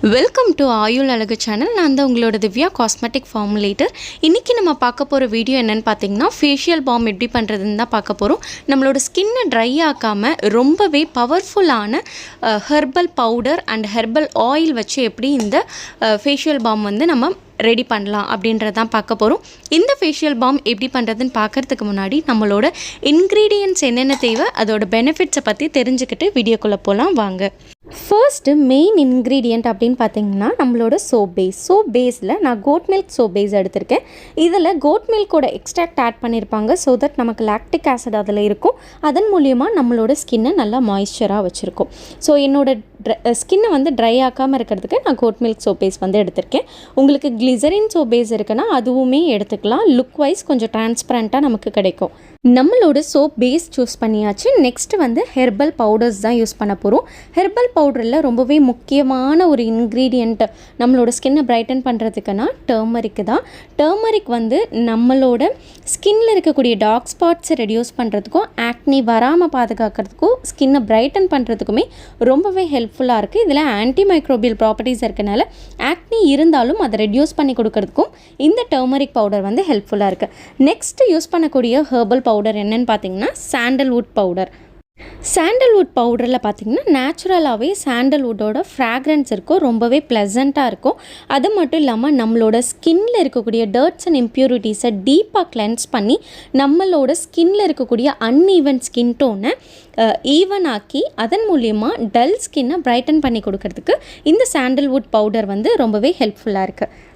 Welcome to ஆயுள் அழகு channel. நான் தான் உங்களோட திவ்யா காஸ்மெட்டிக் ஃபார்முலேட்டர். இன்றைக்கி நம்ம பார்க்க போகிற வீடியோ என்னென்னு பார்த்தீங்கன்னா, ஃபேஷியல் பாம் எப்படி பண்ணுறதுன்னு தான் பார்க்க போகிறோம். நம்மளோட ஸ்கின்னை ட்ரை ஆக்காமல் ரொம்பவே பவர்ஃபுல்லான herbal powder and herbal oil வச்சு எப்படி இந்த ஃபேஷியல் பாம் நம்ம ரெடி பண்ணலாம் அப்படின்றதான் பார்க்க போகிறோம். இந்த ஃபேஷியல் பாம் எப்படி பண்ணுறதுன்னு பார்க்குறதுக்கு முன்னாடி நம்மளோட இன்க்ரீடியன்ட்ஸ் என்னென்ன தேவை, அதோட பெனிஃபிட்ஸை பற்றி தெரிஞ்சுக்கிட்டு வீடியோக்குள்ளே போகலாம் வாங்க. ஃபர்ஸ்ட்டு மெயின் இன்க்ரீடியண்ட் அப்படின்னு பார்த்தீங்கன்னா நம்மளோட சோப் பேஸ். சோப் பேஸில் நான் கோட் மில்க் சோப் பேஸ் எடுத்திருக்கேன். இதில் கோட் மில்கோட எக்ஸ்ட்ராக்ட் ஆட் பண்ணியிருப்பாங்க. ஸோ தட் நமக்கு லாக்டிக் ஆசிட் அதில் இருக்கும். அதன் மூலியமாக நம்மளோட ஸ்கின்னை நல்லா மாய்ஸ்சராக வச்சுருக்கோம். ஸோ என்னோட ஸ்கின்னை ட்ரை ஆக்காமல் இருக்கிறதுக்கு நான் கோட் மில்க் சோப் பேஸ் எடுத்திருக்கேன். உங்களுக்கு கிளிசரின் சோப் பேஸ் இருக்குன்னா அதுவுமே எடுத்துக்கலாம். லுக் வைஸ் கொஞ்சம் டிரான்ஸ்பரண்ட்டாக நமக்கு கிடைக்கும். நம்மளோட சோப் பேஸ் சூஸ் பண்ணியாச்சு. நெக்ஸ்ட்டு ஹெர்பல் பவுடர்ஸ் தான் யூஸ் பண்ண போகிறோம். ஹெர்பல் பவுடரில் ரொம்பவே முக்கியமான ஒரு இன்க்ரீடியண்ட் நம்மளோட ஸ்கின்னை பிரைட்டன் பண்ணுறதுக்குன்னா டர்மரிக் தான். டர்மரிக் நம்மளோட ஸ்கின்னில் இருக்கக்கூடிய டார்க் ஸ்பாட்ஸை ரெடியூஸ் பண்ணுறதுக்கும் ஆக்னி வராமல் பாதுகாக்கிறதுக்கும் ஸ்கின்னை பிரைட்டன் பண்ணுறதுக்குமே ரொம்பவே ஹெல்ப்ஃபுல்லாக இருக்குது. இதில் ஆன்டி மைக்ரோபியல் ப்ராப்பர்ட்டிஸ் இருக்கனால ஆக்னி இருந்தாலும் அதை ரெடியூஸ் பண்ணி கொடுக்கறதுக்கும் இந்த டர்மரிக் பவுடர் ஹெல்ப்ஃபுல்லாக இருக்குது. நெக்ஸ்ட்டு யூஸ் பண்ணக்கூடிய ஹெர்பல் பவுடர் என்னன்னு பார்த்தீங்கன்னா சாண்டல்வுட் பவுடர். சாண்டல்வுட் பவுடரில் பார்த்திங்கன்னா நேச்சுரலாகவே சாண்டல்வுட்டோட ஃப்ராக்ரன்ஸ் இருக்கும், ரொம்பவே ப்ளசண்ட்டாக இருக்கும். அது மட்டும் இல்லாமல் நம்மளோட ஸ்கின்னில் இருக்கக்கூடிய டர்ட்ஸ் அண்ட் இம்ப்யூரிட்டிஸை டீப்பாக கிளென்ஸ் பண்ணி நம்மளோட ஸ்கின்னில் இருக்கக்கூடிய அன்ஈவன் ஸ்கின் டோனை ஈவன் ஆக்கி அதன் மூலியமாக டல் ஸ்கின்னை பிரைட்டன் பண்ணி கொடுக்கறதுக்கு இந்த சாண்டல்வுட் பவுடர் ரொம்பவே ஹெல்ப்ஃபுல்லாக இருக்குது.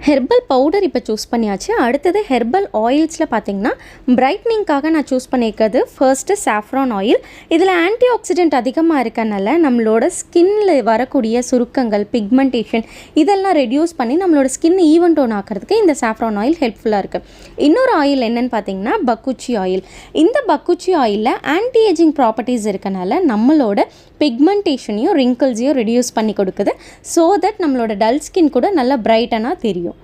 ஹெர்பல் பவுடர் இப்போ சூஸ் பண்ணியாச்சு. அடுத்தது ஹெர்பல் ஆயில்ஸில் பார்த்திங்கன்னா பிரைட்னிங்காக நான் சூஸ் பண்ணியிருக்கிறது ஃபர்ஸ்ட்டு சாஃப்ரான் ஆயில். இதில் ஆன்டி ஆக்சிடென்ட் அதிகமாக இருக்கனால நம்மளோட ஸ்கின்னில் வரக்கூடிய சுருக்கங்கள், பிக்மெண்டேஷன் இதெல்லாம் ரெடியூஸ் பண்ணி நம்மளோட ஸ்கின் ஈவன் டோன் ஆக்கிறதுக்கு இந்த சாஃப்ரான் ஆயில் ஹெல்ப்ஃபுல்லாக இருக்குது. இன்னொரு ஆயில் என்னென்னு பார்த்தீங்கன்னா பக்குச்சி ஆயில். இந்த பக்குச்சி ஆயிலில் ஆன்டி ஏஜிங் ப்ராப்பர்ட்டிஸ் இருக்கனால நம்மளோட பிக்மெண்டேஷனையும் ரிங்கிள்ஸையும் ரெடியூஸ் பண்ணி கொடுக்குது. ஸோ தட் நம்மளோட டல் ஸ்கின் கூட நல்லா பிரைட்டனாக தெரியும்.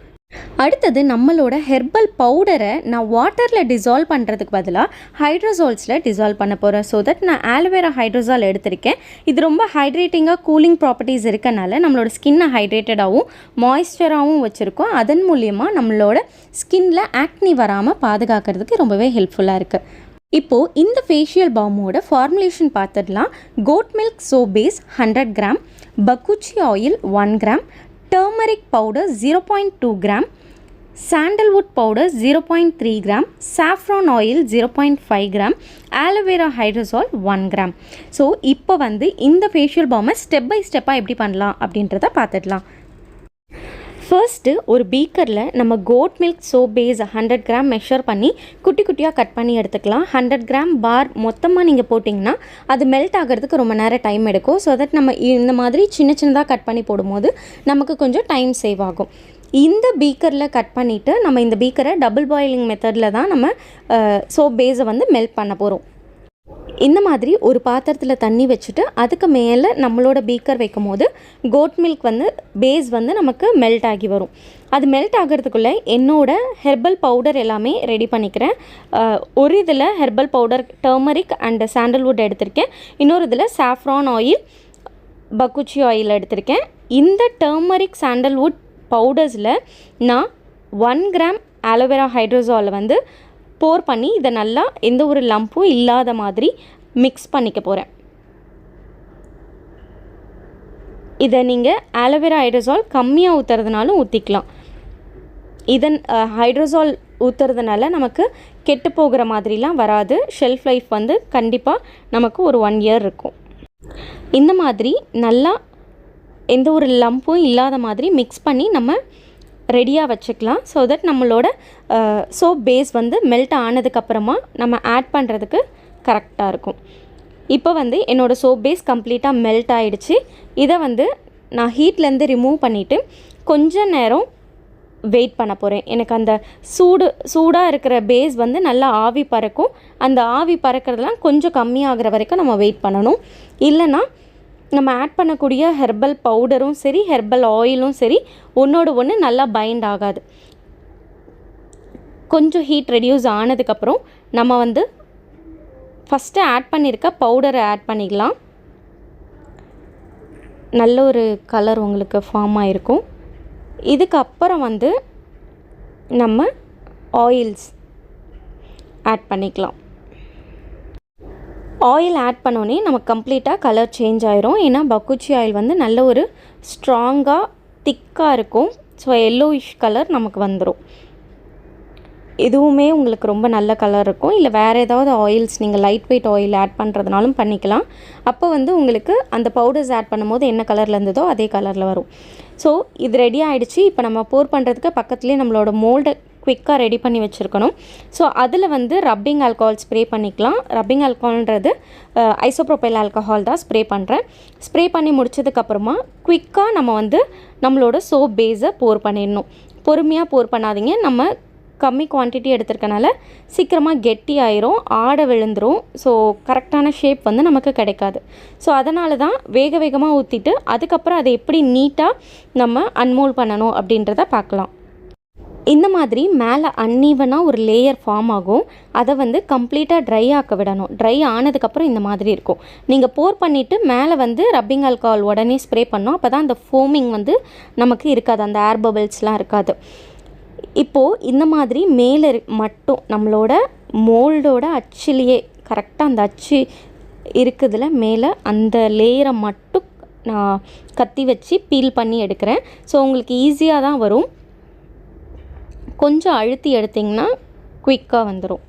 அடுத்தது நம்மளோட ஹெர்பல் பவுடரை நான் வாட்டரில் டிசால்வ் பண்ணுறதுக்கு பதிலாக ஹைட்ரோசால்ஸில் டிசால்வ் பண்ண போகிறேன். ஸோ தட் நான் ஆலோவேரா ஹைட்ரோசால் எடுத்திருக்கேன். இது ரொம்ப ஹைட்ரேட்டிங்காக கூலிங் ப்ராப்பர்ட்டிஸ் இருக்கனால நம்மளோட ஸ்கின்னை ஹைட்ரேட்டடாகவும் மாய்ஸ்சராகவும் வச்சுருக்கோம். அதன் மூலியமாக நம்மளோட ஸ்கின்னில் ஆக்னி வராமல் பாதுகாக்கிறதுக்கு ரொம்பவே ஹெல்ப்ஃபுல்லாக இருக்குது. இப்போது இந்த ஃபேஷியல் பாமோட ஃபார்முலேஷன் பார்த்துடலாம். Goat milk soap base 100 gram, bakuchi oil 1 gram, turmeric powder 0.2 gram, sandalwood powder 0.3 gram, saffron oil 0.5 gram, aloe vera hydrosol 1 gram. So இப்போ இந்த ஃபேஷியல் பாமை ஸ்டெப் பை ஸ்டெப்பாக எப்படி பண்ணலாம் அப்படின்றத பார்த்துடலாம். ஃபர்ஸ்ட்டு ஒரு பீக்கரில் நம்ம goat milk soap base 100 gram measure பண்ணி குட்டி குட்டியாக கட் பண்ணி எடுத்துக்கலாம். 100 கிராம் பார் மொத்தமாக நீங்கள் போட்டிங்கன்னா அது மெல்ட் ஆகிறதுக்கு ரொம்ப நேரம் டைம் எடுக்கும். ஸோ தட் நம்ம இந்த மாதிரி சின்ன சின்னதாக கட் பண்ணி போடும்போது நமக்கு கொஞ்சம் டைம் சேவ் ஆகும். இந்த பீக்கரில் கட் பண்ணிவிட்டு நம்ம இந்த பீக்கரை டபுள் பாயிலிங் மெத்தடில் தான் நம்ம சோப் பேஸை மெல்ட் பண்ண போகிறோம். இந்த மாதிரி ஒரு பாத்திரத்தில் தண்ணி வச்சுட்டு அதுக்கு மேலே நம்மளோட பீக்கர் வைக்கும் போது கோட் மில்க் பேஸ் நமக்கு மெல்ட் ஆகி வரும். அது மெல்ட் ஆகிறதுக்குள்ளே என்னோட ஹெர்பல் பவுடர் எல்லாமே ரெடி பண்ணிக்கிறேன். ஒரு இதில் herbal powder turmeric and sandalwood எடுத்திருக்கேன். இன்னொரு இதில் சாஃப்ரான் ஆயில், பக்குச்சி ஆயில் எடுத்திருக்கேன். இந்த டர்மரிக் சாண்டல்வுட் பவுடர்ஸில் நான் 1 கிராம் ஆலோவேரா ஹைட்ரோசாலை போர் பண்ணி இதை நல்லா எந்த ஒரு லம்பும் இல்லாத மாதிரி மிக்ஸ் பண்ணிக்க போகிறேன். இதை நீங்கள் ஆலோவேரா ஹைட்ரோசால் கம்மியாக ஊற்றுறதுனாலும் ஊற்றிக்கலாம். இதன் ஹைட்ரோசால் ஊற்றுறதுனால நமக்கு கெட்டு போகிற மாதிரிலாம் வராது. ஷெல்ஃப் லைஃப் கண்டிப்பாக நமக்கு ஒரு 1 இயர் இருக்கும். இந்த மாதிரி நல்லா எந்த ஒரு லம்பும் இல்லாத மாதிரி மிக்ஸ் பண்ணி நம்ம ரெடியாக வச்சுக்கலாம். ஸோ தட் நம்மளோட சோப் பேஸ் மெல்ட் ஆனதுக்கப்புறமா நம்ம ஆட் பண்ணுறதுக்கு கரெக்டாக இருக்கும். இப்போ என்னோடய சோப் பேஸ் கம்ப்ளீட்டாக மெல்ட் ஆகிடுச்சு. இதை நான் ஹீட்லேருந்து ரிமூவ் பண்ணிவிட்டு கொஞ்ச நேரம் வெயிட் பண்ண போகிறேன். எனக்கு அந்த சூடாக இருக்கிற பேஸ் நல்லா ஆவி பறக்கும். அந்த ஆவி பறக்கிறதுலாம் கொஞ்சம் கம்மியாகிற வரைக்கும் நம்ம வெயிட் பண்ணணும். இல்லைன்னா நம்ம ஆட் பண்ணக்கூடிய ஹெர்பல் பவுடரும் சரி ஹெர்பல் ஆயிலும் சரி ஒன்றோடு ஒன்று நல்லா பைண்ட் ஆகாது. கொஞ்சம் ஹீட் ரெடியூஸ் ஆனதுக்கப்புறம் நம்ம ஃபஸ்ட்டு ஆட் பண்ணியிருக்க பவுடரை ஆட் பண்ணிக்கலாம். நல்ல ஒரு கலர் உங்களுக்கு ஃபார்ம் ஆகிருக்கும். இதுக்கப்புறம் வந்து நம்ம ஆயில்ஸ் ஆட் பண்ணிக்கலாம். ஆயில் ஆட் பண்ணோன்னே நமக்கு கம்ப்ளீட்டாக கலர் சேஞ்ச் ஆயிரும். ஏன்னா பக்குச்சி ஆயில் வந்து நல்ல ஒரு ஸ்ட்ராங்காக திக்காக இருக்கும். ஸோ எல்லோயிஷ் கலர் நமக்கு வந்துடும். இதுவுமே உங்களுக்கு ரொம்ப நல்ல கலர் இருக்கும். இல்லை வேறு ஏதாவது ஆயில்ஸ் நீங்கள் லைட் வெயிட் ஆயில் ஆட் பண்ணுறதுனாலும் பண்ணிக்கலாம். அப்போ வந்து உங்களுக்கு அந்த பவுடர்ஸ் ஆட் பண்ணும்போது என்ன கலரில் இருந்ததோ அதே கலரில் வரும். ஸோ இது ரெடி ஆகிடுச்சு. இப்போ நம்ம போர் பண்ணுறதுக்கு பக்கத்துலேயே நம்மளோட மோல்டை குவிக்காக ரெடி பண்ணி வச்சுருக்கணும். ஸோ அதில் வந்து ரப்பிங் ஆல்கஹால் ஸ்ப்ரே பண்ணிக்கலாம். ரப்பிங் ஆல்கஹால்ன்றது ஐசோப்ரோபைல் ஆல்கஹால் தான் ஸ்ப்ரே பண்ணுறேன். ஸ்ப்ரே பண்ணி முடிச்சதுக்கப்புறமா குவிக்காக நம்ம வந்து நம்மளோட சோப் பேஸை போர் பண்ணிடணும். பொறுமையாக போர் பண்ணாதீங்க. நம்ம கம்மி குவான்டிட்டி எடுத்துருக்கனால சீக்கிரமாக கெட்டி ஆயிரும், ஆடை விழுந்துடும். ஸோ கரெக்டான ஷேப் வந்து நமக்கு கிடைக்காது. ஸோ அதனால தான் வேகமாக ஊற்றிட்டு அதுக்கப்புறம் அதை எப்படி நீட்டாக நம்ம அன்மோல்ட் பண்ணணும் அப்படின்றத பார்க்கலாம். இந்த மாதிரி மேலே அன்ஈவனாக ஒரு லேயர் ஃபார்ம் ஆகும். அதை வந்து கம்ப்ளீட்டாக ட்ரை ஆக்க விடணும். ட்ரை ஆனதுக்கப்புறம் இந்த மாதிரி இருக்கும். நீங்கள் போர் பண்ணிவிட்டு மேலே வந்து ரப்பிங் ஆல்கஹால் உடனே ஸ்ப்ரே பண்ணோம். அப்போ தான் அந்த ஃபோமிங் வந்து நமக்கு இருக்காது, அந்த ஏர் பபிள்ஸ்லாம் இருக்காது. இப்போது இந்த மாதிரி மேலே மட்டும் நம்மளோட மோல்டோட அச்சிலேயே கரெக்டாக அந்த அச்சு இருக்குதுல மேலே அந்த லேயரை மட்டும் நான் கத்தி வச்சு பீல் பண்ணி எடுக்கிறேன். ஸோ உங்களுக்கு ஈஸியாக தான் வரும். கொஞ்சம் அழுத்தி எடுத்திங்கன்னா குயிக்காக வந்துடும்.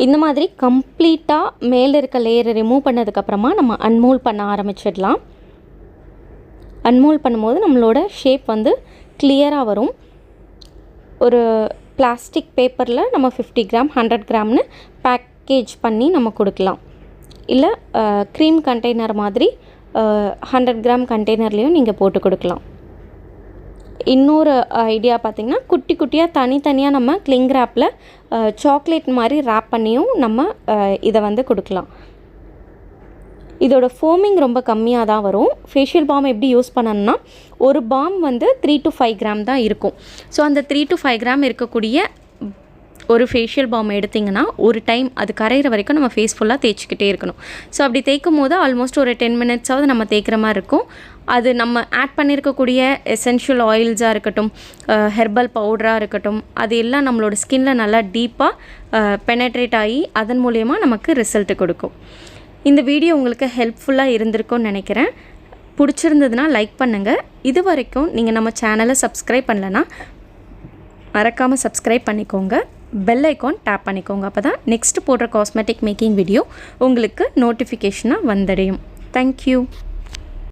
இந்த மாதிரி கம்ப்ளீட்டாக மேலே இருக்க லேயரை ரிமூவ் பண்ணதுக்கப்புறமா நம்ம அன்மோல்ட் பண்ண ஆரம்பிச்சிடலாம். அன்மோல்ட் பண்ணும்போது நம்மளோட ஷேப் வந்து கிளியராக வரும். ஒரு பிளாஸ்டிக் பேப்பரில் நம்ம 50 கிராம் 100 கிராம்னு பேக்கேஜ் பண்ணி நம்ம கொடுக்கலாம். இல்லை க்ரீம் கண்டெய்னர் மாதிரி 100 கிராம் கண்டெய்னர்லேயும் நீங்கள் போட்டு கொடுக்கலாம். இன்னொரு ஐடியா பார்த்திங்கன்னா குட்டி குட்டியாக தனித்தனியாக நம்ம கிளிங் ரேப்பில் சாக்லேட் மாதிரி ரேப் பண்ணியும் நம்ம இதை வந்து கொடுக்கலாம். இதோட ஃபோமிங் ரொம்ப கம்மியாக தான் வரும். ஃபேஷியல் பாம் எப்படி யூஸ் பண்ணணும்னா ஒரு பாம் வந்து 3 to 5 கிராம் தான் இருக்கும். ஸோ அந்த 3 to 5 கிராம் இருக்கக்கூடிய ஒரு ஃபேஷியல் பாம் எடுத்திங்கன்னா ஒரு டைம் அது கரையிற வரைக்கும் நம்ம ஃபேஸ் ஃபுல்லாக தேய்ச்சிக்கிட்டே இருக்கணும். ஸோ அப்படி தேய்க்கும் போது ஆல்மோஸ்ட் ஒரு 10 மினிட்ஸாவது நம்ம தேய்க்கிற மாதிரி இருக்கும். அது நம்ம ஆட் பண்ணியிருக்கக்கூடிய எசென்ஷியல் ஆயில்ஸாக இருக்கட்டும், ஹெர்பல் பவுடராக இருக்கட்டும், அது எல்லாம் நம்மளோட ஸ்கின்னில் நல்லா டீப்பாக பெனட்ரேட் ஆகி அதன் மூலயமா நமக்கு ரிசல்ட்டு கொடுக்கும். இந்த வீடியோ உங்களுக்கு ஹெல்ப்ஃபுல்லாக இருந்திருக்கும்னு நினைக்கிறேன். பிடிச்சிருந்ததுன்னா லைக் பண்ணுங்கள். இது வரைக்கும் நீங்கள் நம்ம சேனலை சப்ஸ்கிரைப் பண்ணலன்னா மறக்காமல் சப்ஸ்கிரைப் பண்ணிக்கோங்க. பெல் ஐக்கான் டேப் பண்ணிக்கோங்க. அப்போ தான் நெக்ஸ்ட் போடுற காஸ்மெட்டிக் மேக்கிங் வீடியோ உங்களுக்கு நோட்டிஃபிகேஷனாக வந்தடையும். தேங்க்யூ.